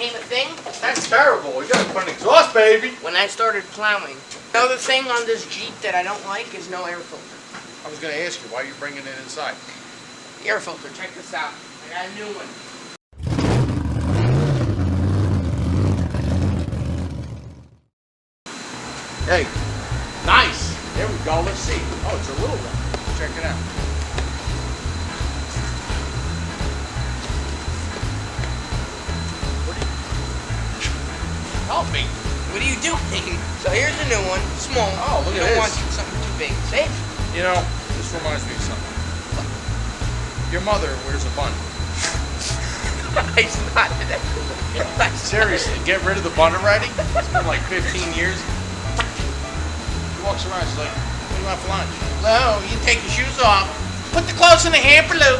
became a thing. That's terrible. We gotta put an exhaust, baby. When I started plowing. Another thing on this Jeep that I don't like is no air filter. I was gonna ask you, why are you bringing it inside? Air filter, check this out. I got a new one. Hey, nice. There we go. Let's see. Oh, it's a little one. Check it out. What are you? Help me. What are you doing? So here's a new one, small. Oh, look at You don't this. want something too big. See? You know, this reminds me of something. Your mother wears a bun. It's not. Seriously, get rid of the bun already. It's been like 15 years. She walks around, she's like, what do you want for lunch? Lou, you take your shoes off. Put the clothes in the hamper, Lou.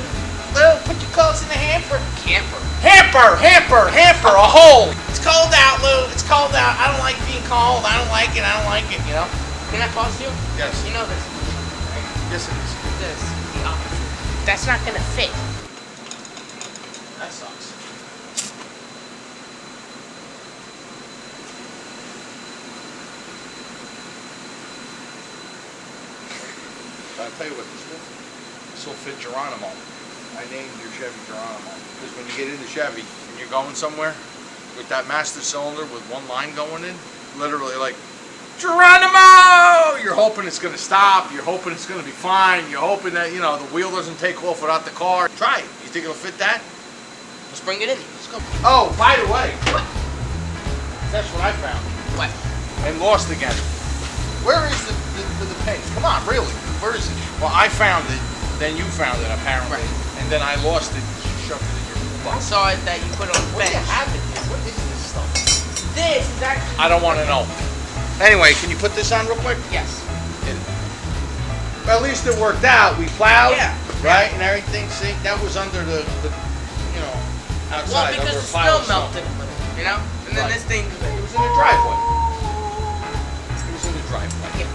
Lou, put your clothes in the hamper. Camper. Hamper, a hole. It's cold out, Lou. It's cold out. I don't like being cold. I don't like it, you know? Can I pause you? Yes. You know this. Right? Yes, it is. This. The opposite. That's not gonna fit. That sucks. I'll tell you what this will. This will fit Geronimo. I named your Chevy Geronimo. Because when you get into Chevy and you're going somewhere with that master cylinder with one line going in, literally like, Geronimo! You're hoping it's going to stop. You're hoping it's going to be fine. You're hoping that, you know, the wheel doesn't take off without the car. Try it. You think it'll fit that? Let's bring it in. Let's go. Oh, by the way. That's what I found. What? And lost again. Where is the pin? Come on, really. Where is it? Well, I found it. Then you found it, apparently. Right. And then I lost it. You shoved it in your I box. saw it that you put it on the What do bench. you have in here? What is this stuff? This is actually... I don't want to know. Anyway, can you put this on real quick? Yes. Well, at least it worked out. We plowed, Yeah. right, and everything. See, that was under the you know, Well, outside. because under the a pile snow of snow. melted a little, you know? And then Right. this thing... It was in the driveway. It was in the driveway. Yeah.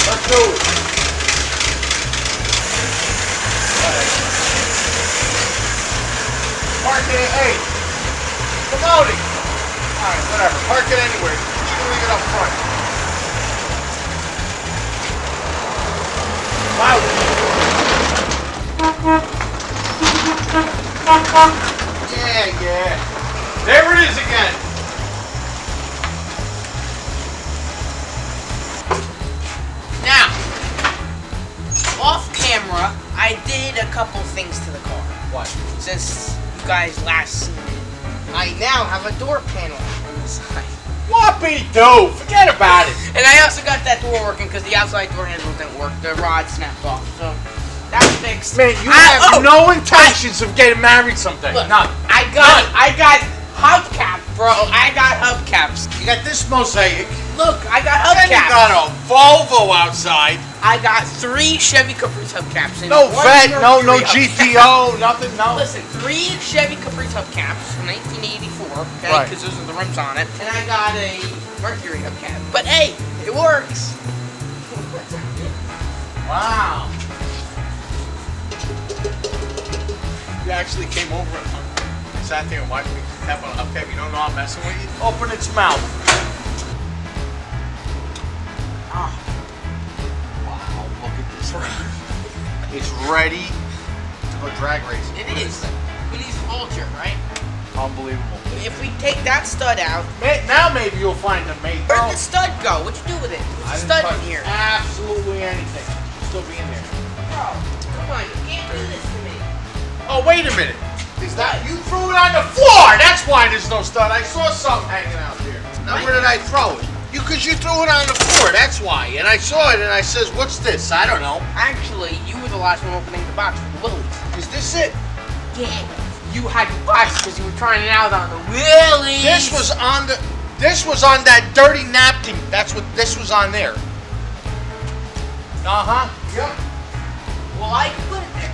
Let's do it. Park it at 8. Promoting. Alright, whatever. Park it anywhere. Just gonna leave it up front. Wow. Yeah. There it is again. Now, off camera, I did a couple things to the car. What? Since you guys last seen it, I now have a door panel on the side. Whoppy do. Forget about it. And I also got that door working because the outside door handle didn't work. The rod snapped off, so that's fixed. Man, you have no intentions of getting married someday. Look, None. I got hubcaps, bro. I got hubcaps. You got this mosaic. Look, I got And you hubcaps. got a Volvo outside. I got 3 Chevy Caprice hubcaps. And No 1 vet, no Mercury GTO, nothing, no. Listen, 3 Chevy Caprice hubcaps from 1984, okay, Right. because those are the rims on it. And I got a Mercury hubcap. But hey, it works. Wow. You actually came over and sat there and watched me tap on a hubcap. You don't know I'm messing with you? Open its mouth. Ah, Wow, look at this. It's ready to go drag racing. it is. It needs a vulture, right? Unbelievable. If we take that stud out, Now maybe you'll find a mate. where'd the stud go? What'd you do with it? There's a stud in here. Absolutely anything. It'll still be in there. Bro, come on, you can't do this to me. Oh, wait a minute. Is that you threw it on the floor? That's why there's no stud. I saw something hanging out there. Now where did I throw it? Because you threw it on the floor. That's why. And I saw it and I says, "What's this?" I don't know. Actually, you were the last one opening the box for the Willies. Is this it? Yeah. You had the box because you were trying it out on the Willies. This was on that dirty napkin. That's what this was on there. Yep. Well, I put it there.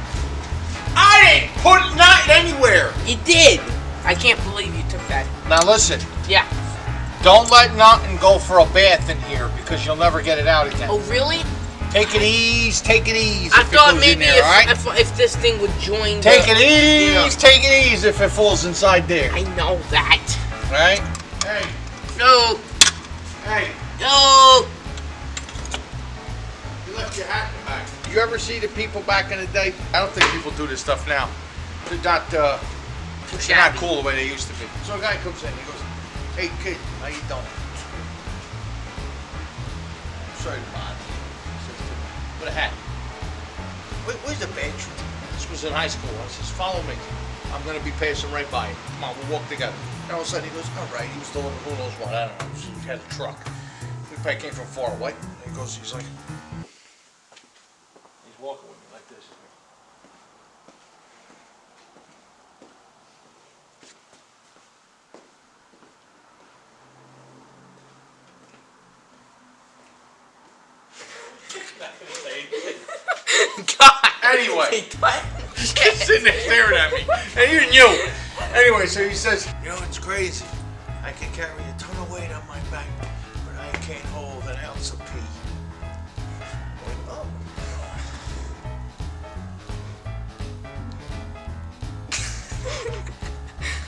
I didn't put it not anywhere. You did. I can't believe you took that. Now listen. Yeah. Don't let nothing go for a bath in here because you'll never get it out again. Oh, really? Take it easy, take it easy. I if it thought goes maybe in there, all right? if this thing would join. Take it easy, take it easy if it falls inside there. I know that. Right? Hey, No. hey, No. you left your hat in the back. You ever see the people back in the day? I don't think people do this stuff now. They're not, they're not cool the way they used to be. So a guy comes in, he goes, "Hey kid, how you doing?" Sorry to bother you. With a hat. Where's the bedroom? This was in high school. I says, "Follow me. I'm going to be passing right by you. Come on, we'll walk together." And all of a sudden he goes, "All right." He was delivering who knows what. I don't know. He had a truck. He probably came from far away. And he goes, he's like, he's walking with me like this. God. Anyway, just sitting there staring at me, and even you. Anyway, so he says, "You know, it's crazy. I can carry a ton of weight on my back, but I can't hold an ounce of pee." I went, "Oh."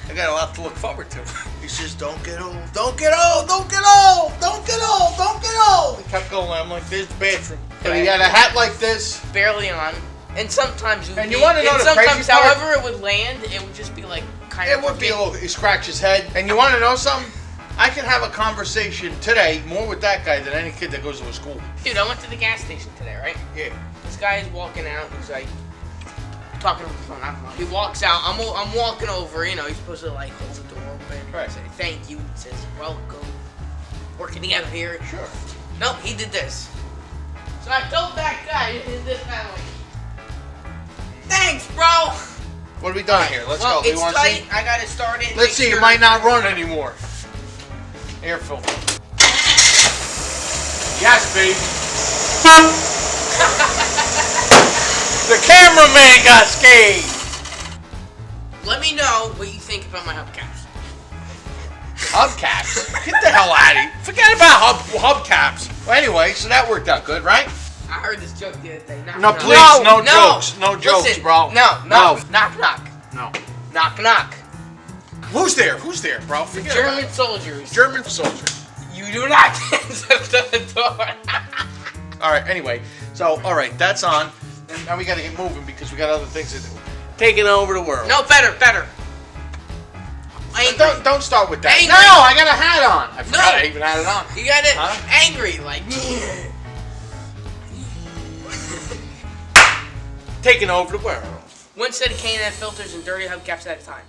I got a lot to look forward to. He says, "Don't get old, don't get old, don't get old, don't get old, don't get old." He kept going. I'm like, "There's the bathroom." But he had a hat like this. Barely on. And sometimes And you want to know the sometimes, crazy part? however it would land, it would just be like kind It of. would be a little. He scratched his head. And you want to know something? I can have a conversation today more with that guy than any kid that goes to a school. Dude, I went to the gas station today, right? Yeah. This guy is walking out. He's like talking on the phone. I don't know. He walks out. I'm walking over. You know, he's supposed to like hold the door open. Right. Say thank you. He says welcome. Working together here. Sure. No, he did this. So I told that guy, he did this kind of like, thanks, bro. What have we done here? Let's Well, go. Do you it's want to tight. see? I got it started. Let's see. It might not run anymore. Air filter. Yes, baby. The cameraman got scared. Let me know what you think about my hubcaps. Hubcaps? Get the hell out of here. Forget about hubcaps. Well, anyway, so that worked out good, right? I heard this joke the other day. No, please, no jokes. No jokes, Listen, bro. No. Knock, knock. No. Knock, knock. Who's there? Who's there, bro? Forget about German it. soldiers. German soldier. You do not answer the door. All right, anyway. So, all right, that's on. And now we got to get moving because we got other things to do. Taking over the world. No, better. Angry. Don't start with that. Angry. No, I got a hat on. I forgot No. I even had it on. You got it Huh? angry, like. Taking over the world. One set of K&N filters and dirty hubcaps at a time.